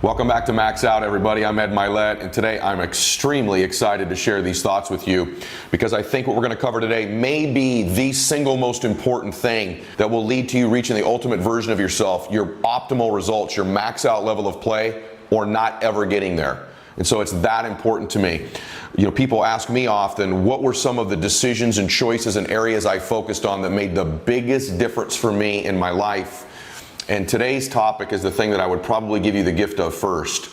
Welcome back to Max Out, everybody. I'm Mylett, and today I'm extremely excited to share these thoughts with you because I think what we're going to cover today may be the single most important thing that will lead to you reaching the ultimate version of yourself, your optimal results, your max out level of play, or not ever getting there. And so it's that important to me. You know, people ask me often, what were some of the decisions and choices and areas I focused on that made the biggest difference for me in my life? And today's topic is the thing that I would probably give you the gift of first,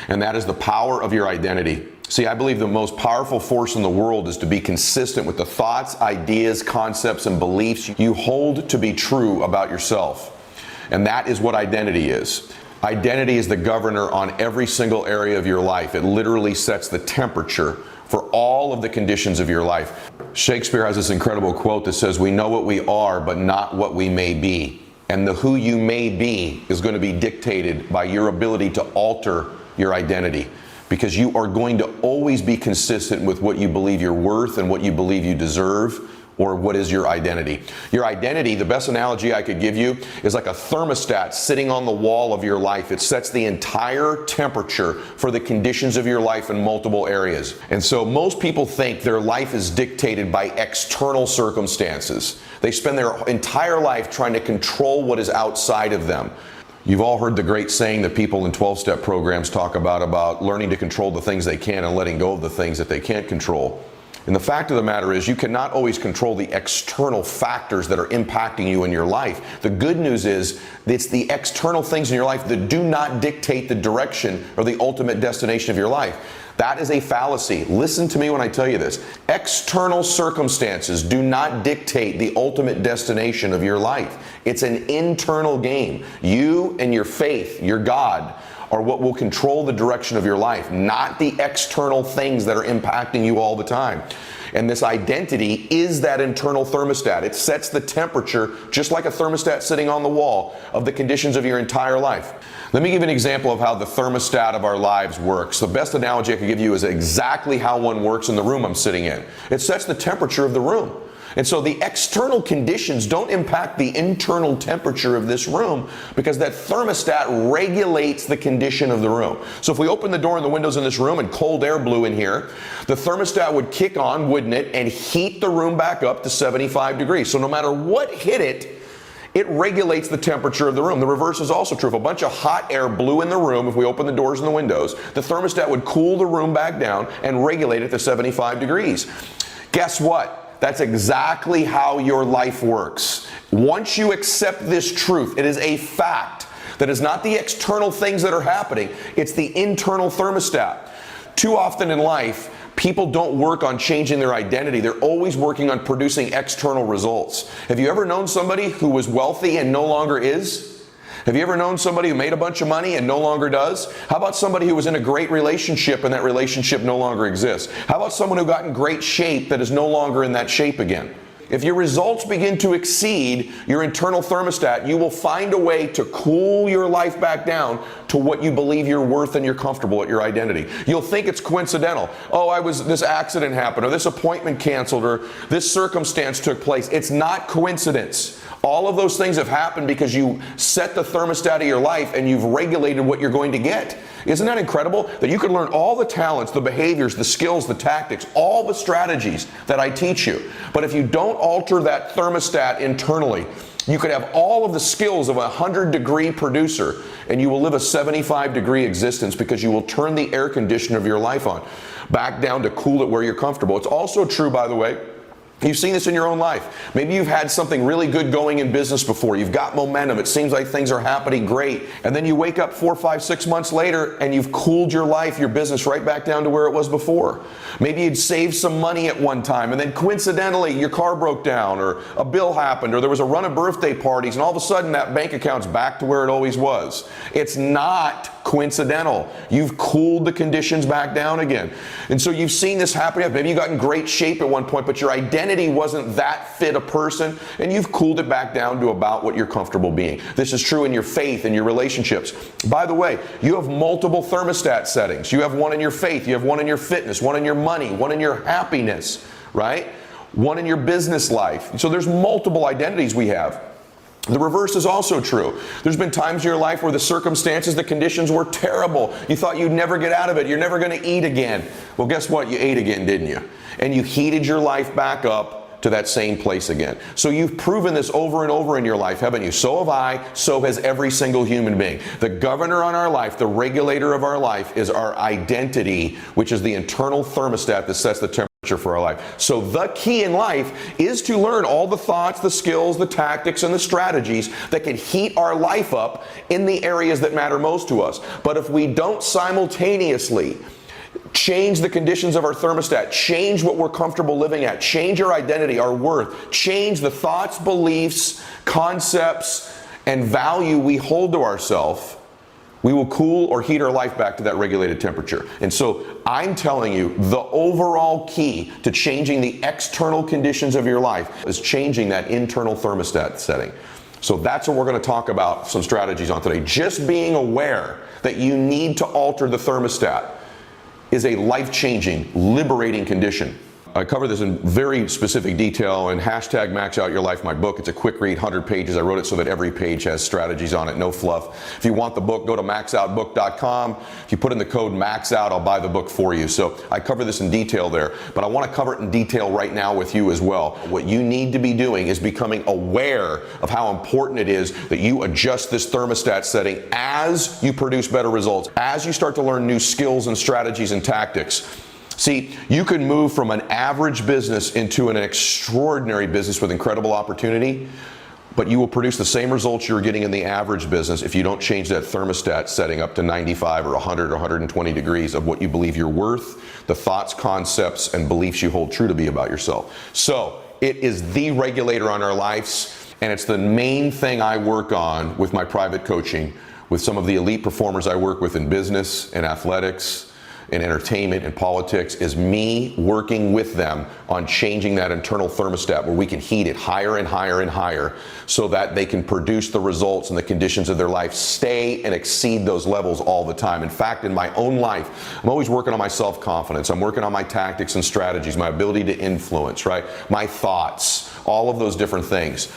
and that is the power of your identity. See, I believe the most powerful force in the world is to be consistent with the thoughts, ideas, concepts, and beliefs you hold to be true about yourself. And that is what identity is. Identity is the governor on every single area of your life. It literally sets the temperature for all of the conditions of your life. Shakespeare has this incredible quote that says, "We know what we are, but not what we may be." And the who you may be is going to be dictated by your ability to alter your identity, because you are going to always be consistent with what you believe you're worth and what you believe you deserve, or what is your identity. Your identity, the best analogy I could give you, is like a thermostat sitting on the wall of your life. It sets the entire temperature for the conditions of your life in multiple areas. And so most people think their life is dictated by external circumstances. They spend their entire life trying to control what is outside of them. You've all heard the great saying that people in 12-step programs talk about learning to control the things they can and letting go of the things that they can't control. And the fact of the matter is, you cannot always control the external factors that are impacting you in your life. The good news is, it's the external things in your life that do not dictate the direction or the ultimate destination of your life. That is a fallacy. Listen to me when I tell you this. External circumstances do not dictate the ultimate destination of your life. It's an internal game. You and your faith, your God, are what will control the direction of your life, not the external things that are impacting you all the time. And this identity is that internal thermostat. It sets the temperature, just like a thermostat sitting on the wall, of the conditions of your entire life. Let me give you an example of how the thermostat of our lives works. The best analogy I could give you is exactly how one works in the room I'm sitting in. It sets the temperature of the room. And so the external conditions don't impact the internal temperature of this room, because that thermostat regulates the condition of the room. So if we open the door and the windows in this room and cold air blew in here, the thermostat would kick on, wouldn't it, and heat the room back up to 75 degrees. So no matter what hit it, it regulates the temperature of the room. The reverse is also true. If a bunch of hot air blew in the room, if we open the doors and the windows, the thermostat would cool the room back down and regulate it to 75 degrees. Guess what? That's exactly how your life works. Once you accept this truth, it is a fact that it's not the external things that are happening, it's the internal thermostat. Too often in life, people don't work on changing their identity. They're always working on producing external results. Have you ever known somebody who was wealthy and no longer is? Have you ever known somebody who made a bunch of money and no longer does? How about somebody who was in a great relationship and that relationship no longer exists? How about someone who got in great shape that is no longer in that shape again? If your results begin to exceed your internal thermostat, you will find a way to cool your life back down to what you believe you're worth and you're comfortable at your identity. You'll think it's coincidental. Oh, this accident happened, or this appointment canceled, or this circumstance took place. It's not coincidence. All of those things have happened because you set the thermostat of your life and you've regulated what you're going to get. Isn't that incredible? That you can learn all the talents, the behaviors, the skills, the tactics, all the strategies that I teach you. But if you don't alter that thermostat internally, you could have all of the skills of a 100-degree producer and you will live a 75-degree existence, because you will turn the air conditioner of your life on back down to cool it where you're comfortable. It's also true, by the way, you've seen this in your own life. Maybe you've had something really good going in business before. You've got momentum. It seems like things are happening great. And then you wake up 4, 5, 6 months later and you've cooled your life, your business, right back down to where it was before. Maybe you'd saved some money at one time and then coincidentally your car broke down, or a bill happened, or there was a run of birthday parties, and all of a sudden that bank account's back to where it always was. It's not coincidental. You've cooled the conditions back down again. And so you've seen this happen. Maybe you got in great shape at one point, but your identity wasn't that fit a person, and you've cooled it back down to about what you're comfortable being. This is true in your faith and your relationships. By the way, you have multiple thermostat settings. You have one in your faith, you have one in your fitness, one in your money, one in your happiness, right? One in your business life. So there's multiple identities we have. The reverse is also true. There's been times in your life where the circumstances, the conditions were terrible. You thought you'd never get out of it. You're never going to eat again. Well, guess what? You ate again, didn't you? And you heated your life back up to that same place again. So you've proven this over and over in your life, haven't you? So have I, so has every single human being. The governor on our life, the regulator of our life, is our identity, which is the internal thermostat that sets the temperature for our life. So the key in life is to learn all the thoughts, the skills, the tactics, and the strategies that can heat our life up in the areas that matter most to us. But if we don't simultaneously change the conditions of our thermostat, change what we're comfortable living at, change our identity, our worth, change the thoughts, beliefs, concepts, and value we hold to ourselves, we will cool or heat our life back to that regulated temperature. And so I'm telling you, the overall key to changing the external conditions of your life is changing that internal thermostat setting. So that's what we're going to talk about, some strategies on today. Just being aware that you need to alter the thermostat is a life-changing, liberating condition. I cover this in very specific detail in hashtag Max Out Your Life, my book. It's a quick read, 100 pages. I wrote it so that every page has strategies on it, no fluff. If you want the book, go to maxoutbook.com. If you put in the code MAXOUT, I'll buy the book for you. So I cover this in detail there, but I want to cover it in detail right now with you as well. What you need to be doing is becoming aware of how important it is that you adjust this thermostat setting as you produce better results, as you start to learn new skills and strategies and tactics. See, you can move from an average business into an extraordinary business with incredible opportunity, but you will produce the same results you're getting in the average business if you don't change that thermostat setting up to 95 or 100 or 120 degrees of what you believe you're worth, the thoughts, concepts, and beliefs you hold true to be about yourself. So it is the regulator on our lives, and it's the main thing I work on with my private coaching, with some of the elite performers I work with in business and athletics, in entertainment and politics, is me working with them on changing that internal thermostat where we can heat it higher and higher and higher so that they can produce the results and the conditions of their life, stay and exceed those levels all the time. In fact, in my own life, I'm always working on my self-confidence. I'm working on my tactics and strategies, my ability to influence, right? My thoughts, all of those different things.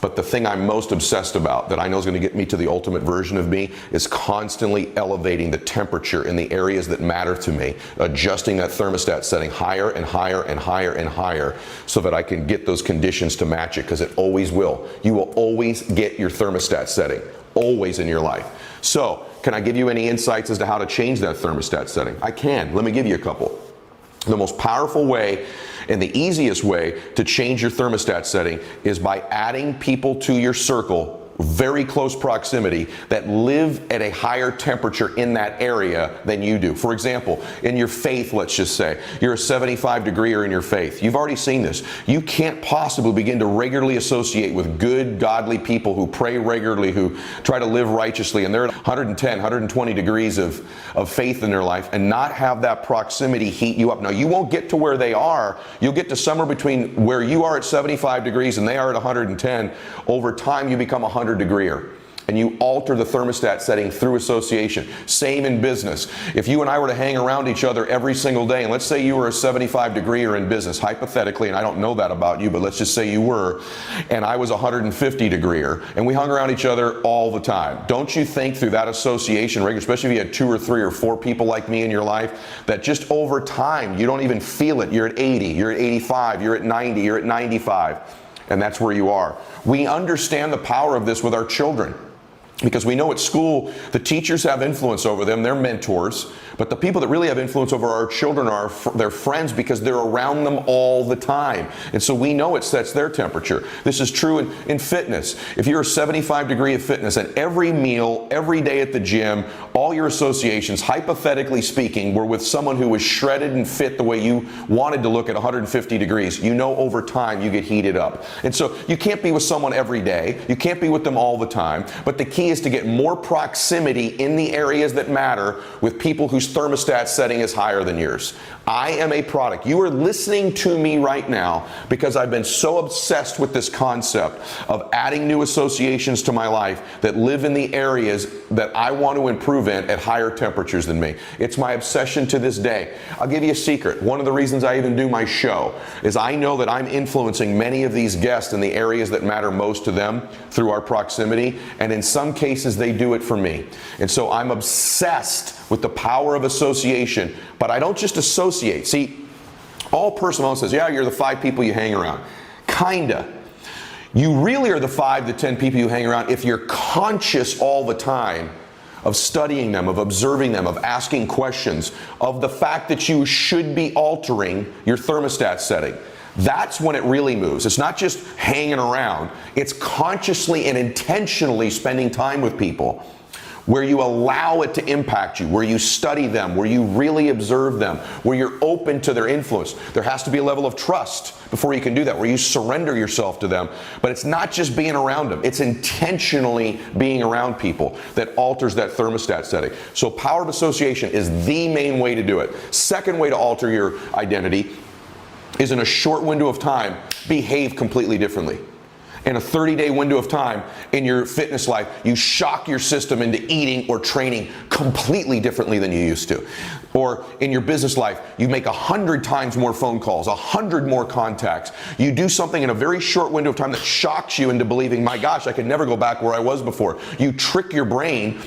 But the thing I'm most obsessed about, that I know is going to get me to the ultimate version of me, is constantly elevating the temperature in the areas that matter to me, adjusting that thermostat setting higher and higher and higher and higher so that I can get those conditions to match it, because it always will. You will always get your thermostat setting, always in your life. So, can I give you any insights as to how to change that thermostat setting? I can. Let me give you a couple. The most powerful way and the easiest way to change your thermostat setting is by adding people to your circle, very close proximity, that live at a higher temperature in that area than you do. For example, in your faith, let's just say, you're a 75 degreer in your faith. You've already seen this. You can't possibly begin to regularly associate with good, godly people who pray regularly, who try to live righteously, and they're at 110, 120 degrees of faith in their life, and not have that proximity heat you up. Now, you won't get to where they are. You'll get to somewhere between where you are at 75 degrees and they are at 110. Over time, you become 100 degreer, and you alter the thermostat setting through association. Same in business. If you and I were to hang around each other every single day, and let's say you were a 75 degreer in business, hypothetically, and I don't know that about you, but let's just say you were, and I was 150 degreer, and we hung around each other all the time. Don't you think through that association, especially if you had 2 or 3 or 4 people like me in your life, that just over time, you don't even feel it. You're at 80, you're at 85, you're at 90, you're at 95. And that's where you are. We understand the power of this with our children, because we know at school the teachers have influence over them, they're mentors, but the people that really have influence over our children are their friends, because they're around them all the time. And so we know it sets their temperature. This is true in fitness. If you're a 75 degree of fitness, and every meal, every day at the gym, all your associations, hypothetically speaking, were with someone who was shredded and fit the way you wanted to look at 150 degrees, you know over time you get heated up. And so you can't be with someone every day, you can't be with them all the time, but the key key is to get more proximity in the areas that matter with people whose thermostat setting is higher than yours. I am a product. You are listening to me right now because I've been so obsessed with this concept of adding new associations to my life that live in the areas that I want to improve in at higher temperatures than me. It's my obsession to this day. I'll give you a secret. One of the reasons I even do my show is I know that I'm influencing many of these guests in the areas that matter most to them through our proximity, and in some cases they do it for me. And so I'm obsessed with the power of association, but I don't just associate. See, all personal says, yeah, you're the 5 people you hang around. Kinda. You really are the 5 to 10 people you hang around if you're conscious all the time of studying them, of observing them, of asking questions, of the fact that you should be altering your thermostat setting. That's when it really moves. It's not just hanging around. It's consciously and intentionally spending time with people where you allow it to impact you, where you study them, where you really observe them, where you're open to their influence. There has to be a level of trust before you can do that, where you surrender yourself to them. But it's not just being around them. It's intentionally being around people that alters that thermostat setting. So power of association is the main way to do it. Second way to alter your identity is in a short window of time, behave completely differently. In a 30-day window of time in your fitness life, you shock your system into eating or training completely differently than you used to. Or in your business life, you make 100 times more phone calls, 100 more contacts. You do something in a very short window of time that shocks you into believing, my gosh, I could never go back where I was before. You trick your brain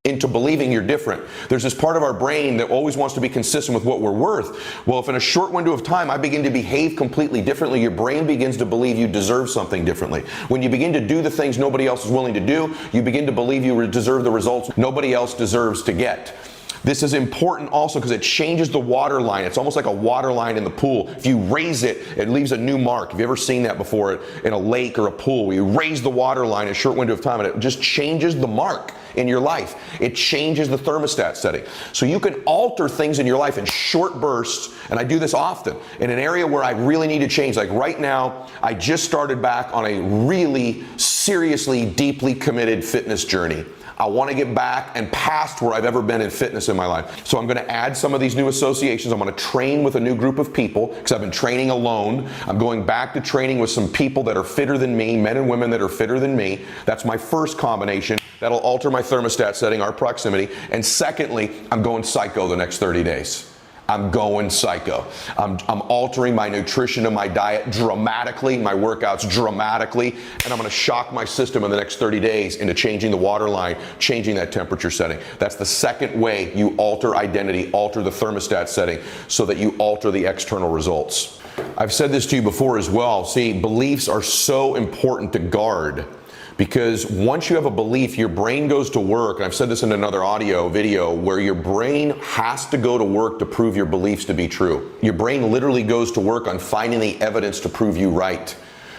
into believing you're different. There's this part of our brain that always wants to be consistent with what we're worth. Well, if in a short window of time I begin to behave completely differently, your brain begins to believe you deserve something differently. When you begin to do the things nobody else is willing to do, you begin to believe you deserve the results nobody else deserves to get. This is important also because it changes the water line. It's almost like a water line in the pool. If you raise it, it leaves a new mark. Have you ever seen that before in a lake or a pool? Where you raise the water line in a short window of time and it just changes the mark in your life. It changes the thermostat setting. So you can alter things in your life in short bursts, and I do this often, in an area where I really need to change. Like right now, I just started back on a really seriously, deeply committed fitness journey. I want to get back and past where I've ever been in fitness in my life. So I'm going to add some of these new associations. I'm going to train with a new group of people because I've been training alone. I'm going back to training with some people that are fitter than me, men and women that are fitter than me. That's my first combination. That'll alter my thermostat setting, our proximity. And secondly, I'm going psycho the next 30 days. I'm going psycho. I'm altering my nutrition and my diet dramatically, my workouts dramatically, and I'm going to shock my system in the next 30 days into changing the water line, changing that temperature setting. That's the second way you alter identity, alter the thermostat setting so that you alter the external results. I've said this to you before as well. See, beliefs are so important to guard. Because once you have a belief, your brain goes to work, and I've said this in another video where your brain has to go to work to prove your beliefs to be true. Your brain literally goes to work on finding the evidence to prove you right.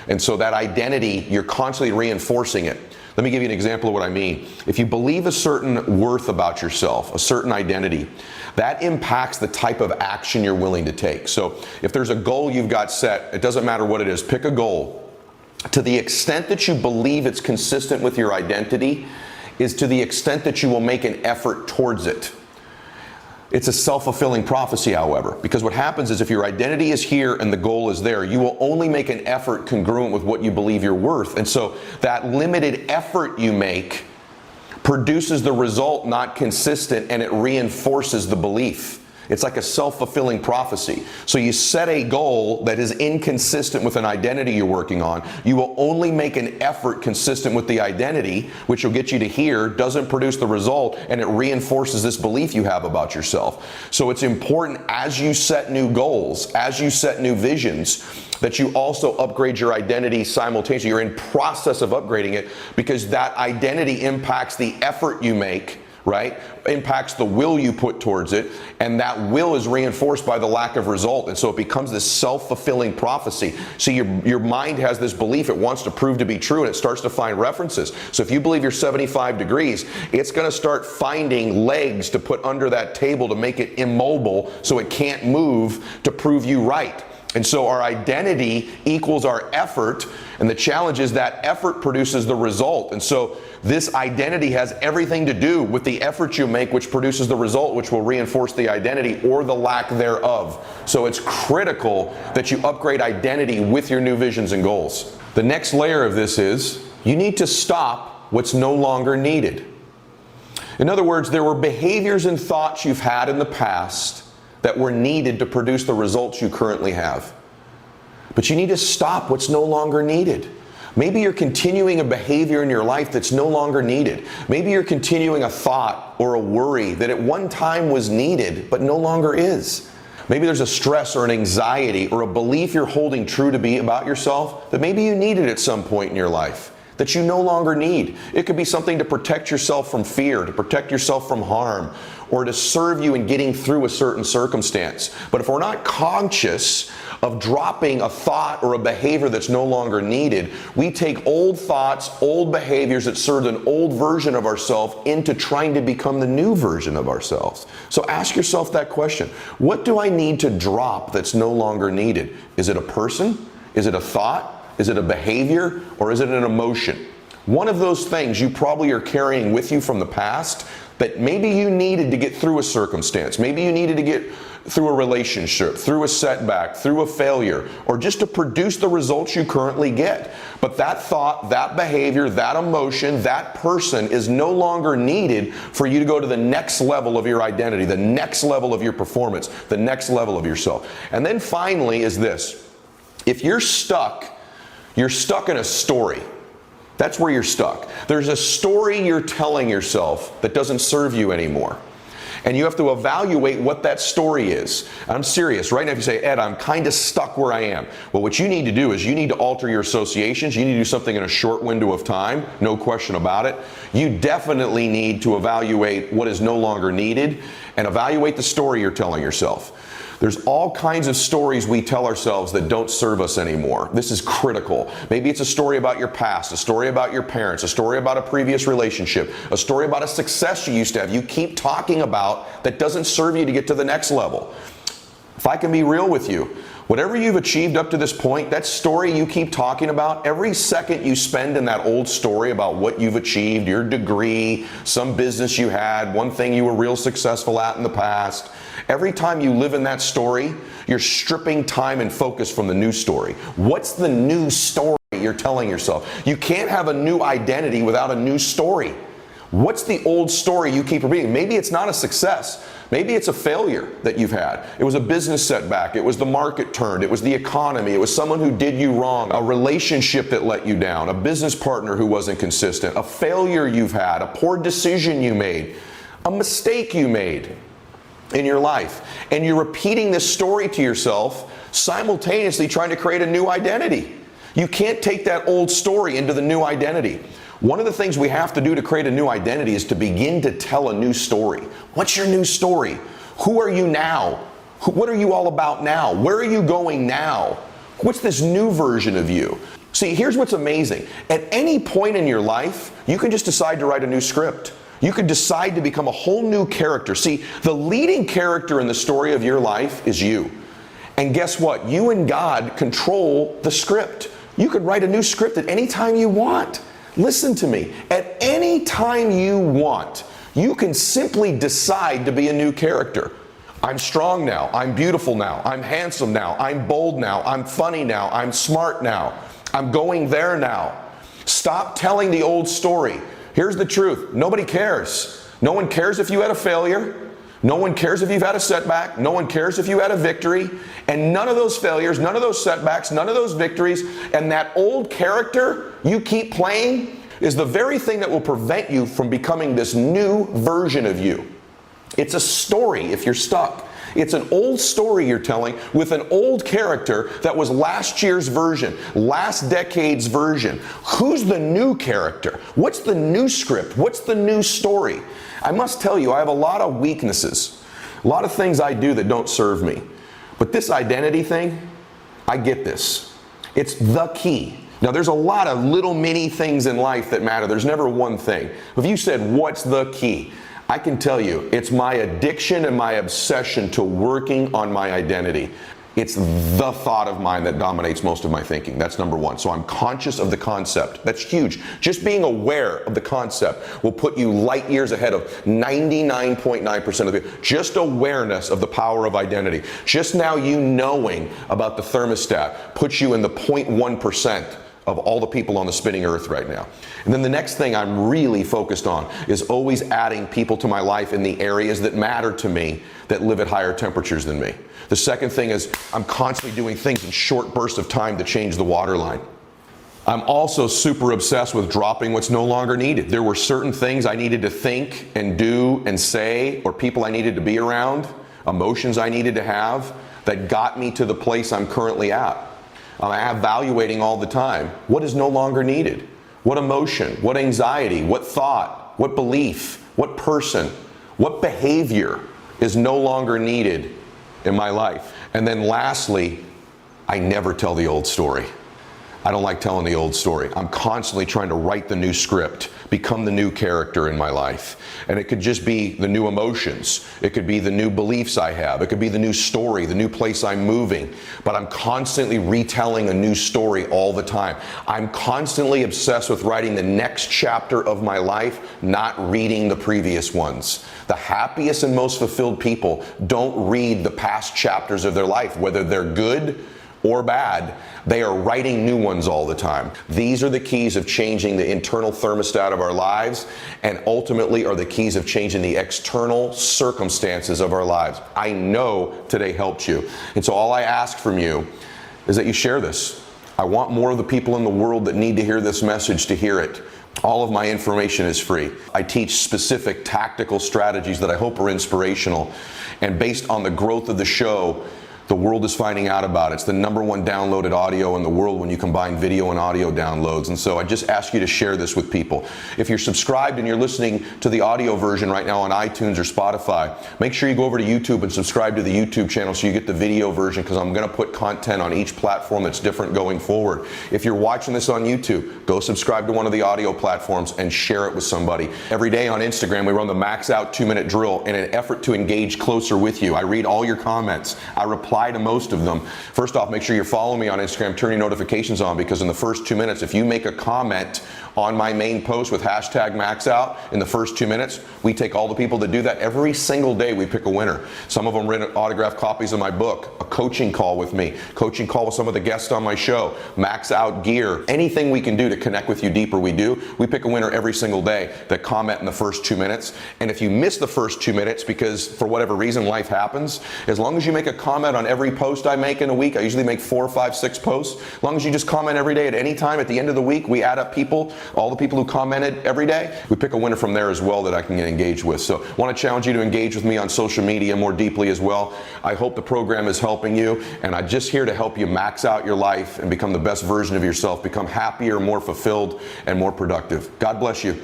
And so that identity, you're constantly reinforcing it. Let me give you an example of what I mean. If you believe a certain worth about yourself, a certain identity, that impacts the type of action you're willing to take. So if there's a goal you've got set, it doesn't matter what it is, pick a goal. To the extent that you believe it's consistent with your identity is to the extent that you will make an effort towards it. It's a self-fulfilling prophecy, however, because what happens is if your identity is here and the goal is there, you will only make an effort congruent with what you believe you're worth. And so that limited effort you make produces the result not consistent, and it reinforces the belief. It's like a self-fulfilling prophecy. So you set a goal that is inconsistent with an identity you're working on. You will only make an effort consistent with the identity, which will get you to here, doesn't produce the result, and it reinforces this belief you have about yourself. So it's important as you set new goals, as you set new visions, that you also upgrade your identity simultaneously. You're in process of upgrading it because that identity impacts the effort you make, right? Impacts the will you put towards it, and that will is reinforced by the lack of result, and so it becomes this self-fulfilling prophecy. So your mind has this belief it wants to prove to be true, and it starts to find references. So if you believe you're 75 degrees, it's going to start finding legs to put under that table to make it immobile so it can't move to prove you right. And so our identity equals our effort, and the challenge is that effort produces the result. And so this identity has everything to do with the effort you make, which produces the result, which will reinforce the identity or the lack thereof. So it's critical that you upgrade identity with your new visions and goals. The next layer of this is you need to stop what's no longer needed. In other words, there were behaviors and thoughts you've had in the past that were needed to produce the results you currently have. But you need to stop what's no longer needed. Maybe you're continuing a behavior in your life that's no longer needed. Maybe you're continuing a thought or a worry that at one time was needed but no longer is. Maybe there's a stress or an anxiety or a belief you're holding true to be about yourself that maybe you needed at some point in your life that you no longer need. It could be something to protect yourself from fear, to protect yourself from harm, or to serve you in getting through a certain circumstance. But if we're not conscious of dropping a thought or a behavior that's no longer needed, we take old thoughts, old behaviors that served an old version of ourselves into trying to become the new version of ourselves. So ask yourself that question. What do I need to drop that's no longer needed? Is it a person? Is it a thought? Is it a behavior, or is it an emotion? One of those things you probably are carrying with you from the past that maybe you needed to get through a circumstance. Maybe you needed to get through a relationship, through a setback, through a failure, or just to produce the results you currently get. But that thought, that behavior, that emotion, that person is no longer needed for you to go to the next level of your identity, the next level of your performance, the next level of yourself. And then finally is this. If you're stuck in a story. That's where you're stuck. There's a story you're telling yourself that doesn't serve you anymore. And you have to evaluate what that story is. I'm serious. Right now, if you say, Ed, I'm kind of stuck where I am. Well, what you need to do is you need to alter your associations. You need to do something in a short window of time. No question about it. You definitely need to evaluate what is no longer needed and evaluate the story you're telling yourself. There's all kinds of stories we tell ourselves that don't serve us anymore. This is critical. Maybe it's a story about your past, a story about your parents, a story about a previous relationship, a story about a success you used to have. You keep talking about that doesn't serve you to get to the next level. If I can be real with you, whatever you've achieved up to this point, that story you keep talking about, every second you spend in that old story about what you've achieved, your degree, some business you had, one thing you were real successful at in the past, every time you live in that story, you're stripping time and focus from the new story. What's the new story you're telling yourself? You can't have a new identity without a new story. What's the old story you keep repeating? Maybe it's not a success. Maybe it's a failure that you've had. It was a business setback. It was the market turned. It was the economy. It was someone who did you wrong. A relationship that let you down. A business partner who wasn't consistent. A failure you've had. A poor decision you made. A mistake you made in your life. And you're repeating this story to yourself, simultaneously trying to create a new identity. You can't take that old story into the new identity. One of the things we have to do to create a new identity is to begin to tell a new story. What's your new story? Who are you now? What are you all about now? Where are you going now? What's this new version of you? See, here's what's amazing. At any point in your life, you can just decide to write a new script. You could decide to become a whole new character. See, the leading character in the story of your life is you. And guess what? You and God control the script. You could write a new script at any time you want. Listen to me. At any time you want, you can simply decide to be a new character. I'm strong now. I'm beautiful now. I'm handsome now. I'm bold now. I'm funny now. I'm smart now. I'm going there now. Stop telling the old story. Here's the truth. Nobody cares. No one cares if you had a failure. No one cares if you've had a setback. No one cares if you had a victory. And none of those failures, none of those setbacks, none of those victories, and that old character you keep playing is the very thing that will prevent you from becoming this new version of you. It's a story if you're stuck. It's an old story you're telling with an old character that was last year's version, last decade's version. Who's the new character? What's the new script? What's the new story? I must tell you, I have a lot of weaknesses, a lot of things I do that don't serve me. But this identity thing, I get this. It's the key. Now, there's a lot of little mini things in life that matter. There's never one thing. If you said, what's the key? I can tell you, it's my addiction and my obsession to working on my identity. It's the thought of mine that dominates most of my thinking. That's number one. So I'm conscious of the concept. That's huge. Just being aware of the concept will put you light years ahead of 99.9% of the people. Just awareness of the power of identity. Just now you knowing about the thermostat puts you in the 0.1% of all the people on the spinning earth right now. And then the next thing I'm really focused on is always adding people to my life in the areas that matter to me that live at higher temperatures than me. The second thing is I'm constantly doing things in short bursts of time to change the water line. I'm also super obsessed with dropping what's no longer needed. There were certain things I needed to think and do and say, or people I needed to be around, emotions I needed to have, that got me to the place I'm currently at. I'm evaluating all the time. What is no longer needed? What emotion? What anxiety? What thought? What belief? What person? What behavior is no longer needed in my life? And then lastly, I never tell the old story. I don't like telling the old story. I'm constantly trying to write the new script, become the new character in my life. And it could just be the new emotions. It could be the new beliefs I have. It could be the new story, the new place I'm moving. But I'm constantly retelling a new story all the time. I'm constantly obsessed with writing the next chapter of my life, not reading the previous ones. The happiest and most fulfilled people don't read the past chapters of their life, whether they're good or bad. They are writing new ones all the time. These are the keys of changing the internal thermostat of our lives, and ultimately are the keys of changing the external circumstances of our lives. I know today helped you. And so all I ask from you is that you share this. I want more of the people in the world that need to hear this message to hear it. All of my information is free. I teach specific tactical strategies that I hope are inspirational. And based on the growth of the show, the world is finding out about it. It's the #1 downloaded audio in the world when you combine video and audio downloads. And so I just ask you to share this with people. If you're subscribed and you're listening to the audio version right now on iTunes or Spotify, make sure you go over to YouTube and subscribe to the YouTube channel so you get the video version, because I'm going to put content on each platform that's different going forward. If you're watching this on YouTube, go subscribe to one of the audio platforms and share it with somebody. Every day on Instagram, we run the Max Out 2-minute drill in an effort to engage closer with you. I read all your comments. I reply to most of them. First off, make sure you're following me on Instagram, turn your notifications on, because in the first 2 minutes, if you make a comment on my main post with hashtag #MaxOut in the first 2 minutes, we take all the people that do that. Every single day we pick a winner. Some of them written autographed copies of my book, a coaching call with me, coaching call with some of the guests on my show, Max Out gear, anything we can do to connect with you deeper, we do. We pick a winner every single day that comment in the first 2 minutes. And if you miss the first 2 minutes because for whatever reason life happens, as long as you make a comment on every post I make in a week, I usually make 4, 5, 6 posts. As long as you just comment every day at any time, at the end of the week, we add up people, all the people who commented every day, we pick a winner from there as well that I can get engaged with. So I want to challenge you to engage with me on social media more deeply as well. I hope the program is helping you, and I'm just here to help you max out your life and become the best version of yourself, become happier, more fulfilled, and more productive. God bless you.